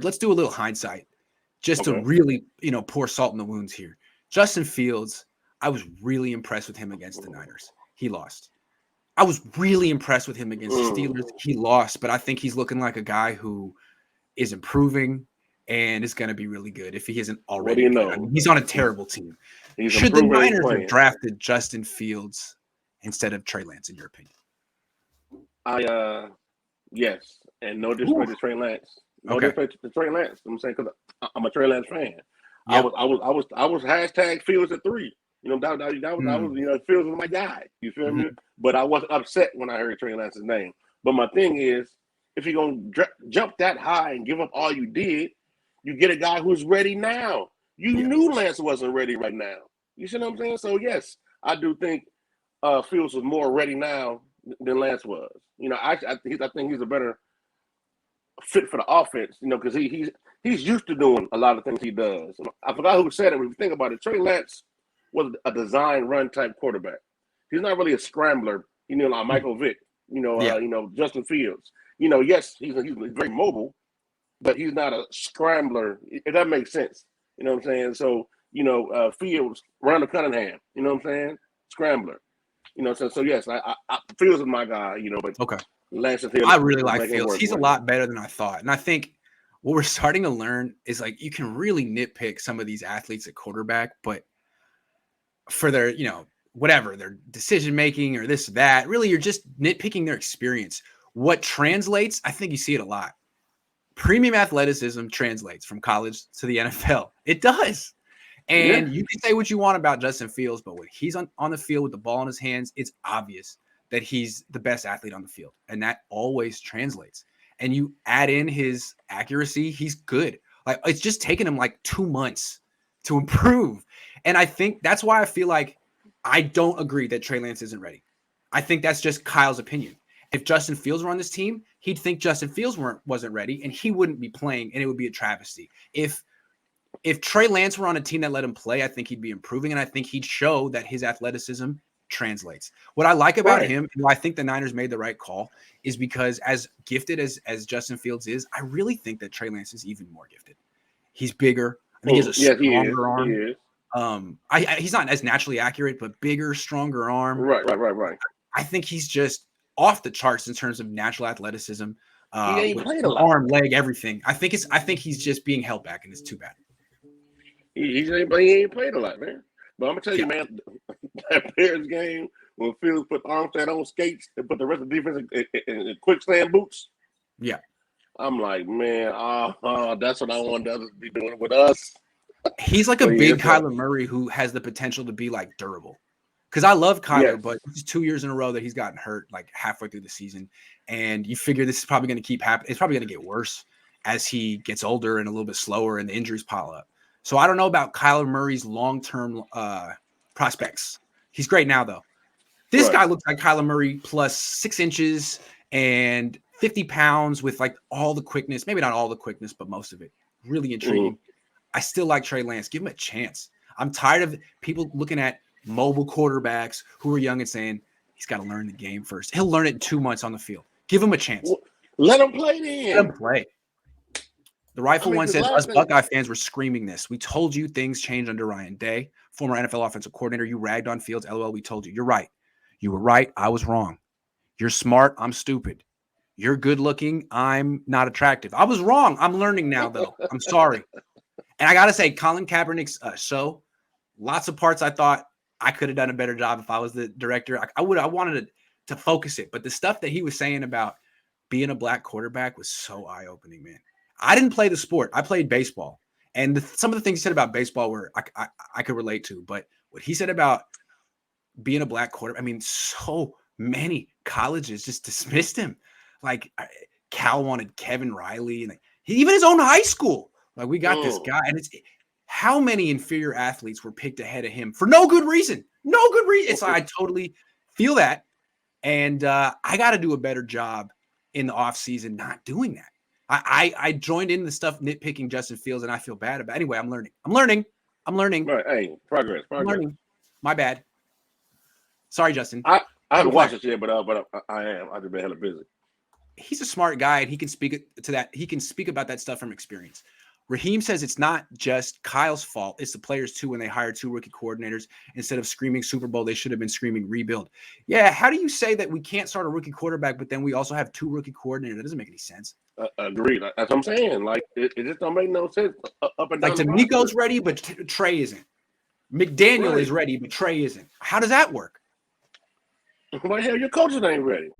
let's do a little hindsight just to Okay. really, pour salt in the wounds here. Justin Fields, I was really impressed with him against the Niners. He lost. I was really impressed with him against the Steelers. He lost, but I think he's looking like a guy who is improving and is going to be really good if he isn't What do already you good. know? I mean, he's on a terrible team. He's Should the improving. He's Niners have playing. drafted Justin Fields instead of Trey Lance, in your opinion? Yes, and no Ooh, disrespect to Trey Lance. No okay. disrespect to Trey Lance. I'm saying because I'm a Trey Lance fan. Yep. I was hashtag Fields at 3. That was Fields was my guy. You feel me? But I wasn't upset when I heard Trey Lance's name. But my thing is, if you're gonna jump that high and give up all you did, you get a guy who's ready now. You knew Lance wasn't ready right now. You see what I'm saying? So yes, I do think Fields was more ready now than Lance was. I think he's a better fit for the offense. Because he's used to doing a lot of things he does. I forgot who said it. When you think about it, Trey Lance was a design run type quarterback. He's not really a scrambler. Like Michael Vick. Justin Fields. Yes, he's very mobile, but he's not a scrambler. If that makes sense. You know what I'm saying? So Fields, Randall Cunningham. You know what I'm saying? Scrambler. So yes, I Fields is my guy. But Okay. Lance is I really like Fields. He's a lot better than I thought. And I think what we're starting to learn is like you can really nitpick some of these athletes at quarterback, but for their, whatever, their decision making or this or that, really you're just nitpicking their experience. What translates, I think you see it a lot. Premium athleticism translates from college to the NFL. It does. And you can say what you want about Justin Fields, but when he's on the field with the ball in his hands, it's obvious that he's the best athlete on the field. And that always translates. And you add in his accuracy, he's good. Like it's just taken him like 2 months to improve. And I think that's why I feel like I don't agree that Trey Lance isn't ready. I think that's just Kyle's opinion. If Justin Fields were on this team, he'd think Justin Fields wasn't ready and he wouldn't be playing and it would be a travesty. If Trey Lance were on a team that let him play, I think he'd be improving, and I think he'd show that his athleticism translates. What I like about him, and why I think the Niners made the right call, is because as gifted as Justin Fields is, I really think that Trey Lance is even more gifted. He's bigger. I think he has a stronger arm. He is. He's not as naturally accurate, but bigger, stronger arm. Right. I think he's just off the charts in terms of natural athleticism. He ain't played a lot. Arm, leg, everything. I think he's just being held back, and it's too bad. He ain't played a lot, man. But I'm gonna tell you, man, that Bears game when Fields put Armstead on skates and put the rest of the defense in quicksand boots. Yeah, I'm like, man, that's what I want others to be doing with us. He's like a big Kyler Murray who has the potential to be like durable. Because I love Kyler, but it's 2 years in a row that he's gotten hurt like halfway through the season, and you figure this is probably going to keep happening. It's probably going to get worse as he gets older and a little bit slower, and the injuries pile up. So I don't know about Kyler Murray's long-term prospects. He's great now, though. This guy looks like Kyler Murray plus 6 inches and 50 pounds with like all the quickness. Maybe not all the quickness, but most of it. Really intriguing. I still like Trey Lance. Give him a chance. I'm tired of people looking at mobile quarterbacks who are young and saying he's got to learn the game first. He'll learn it in 2 months on the field. Give him a chance. Let him play then. Let him play. The Rifle One says, us Buckeye fans were screaming this. We told you things changed under Ryan Day, former NFL offensive coordinator. You ragged on Fields. LOL, we told you. You're right. You were right. I was wrong. You're smart. I'm stupid. You're good looking. I'm not attractive. I was wrong. I'm learning now, though. I'm sorry. And I got to say, Colin Kaepernick's show, lots of parts I thought I could have done a better job if I was the director. I wanted to focus it. But the stuff that he was saying about being a black quarterback was so eye-opening, man. I didn't play the sport. I played baseball. And some of the things he said about baseball were I could relate to. But what he said about being a black quarterback, I mean, so many colleges just dismissed him. Like Cal wanted Kevin Riley. And even his own high school. Like, we got this guy. And it's how many inferior athletes were picked ahead of him for no good reason. No good reason. It's like I totally feel that. And I got to do a better job in the offseason not doing that. I joined in the stuff nitpicking Justin Fields, and I feel bad about it. Anyway, I'm learning. Right, hey, progress. I'm learning. My bad. Sorry, Justin. I haven't watched it yet, but I am. I've just been hella busy. he's a smart guy and he can speak to that. He can speak about that stuff from experience. Raheem says it's not just Kyle's fault. It's the players too. When they hired 2 rookie coordinators, instead of screaming Super Bowl, they should have been screaming rebuild. Yeah. How do you say that we can't start a rookie quarterback, but then we also have 2 rookie coordinators? That doesn't make any sense. Agreed. That's what I'm saying. Like it just don't make no sense up and down. Like D'Amico's ready, but Trey isn't. McDaniel Right. is ready, but Trey isn't. How does that work? Why the hell your coaches ain't ready?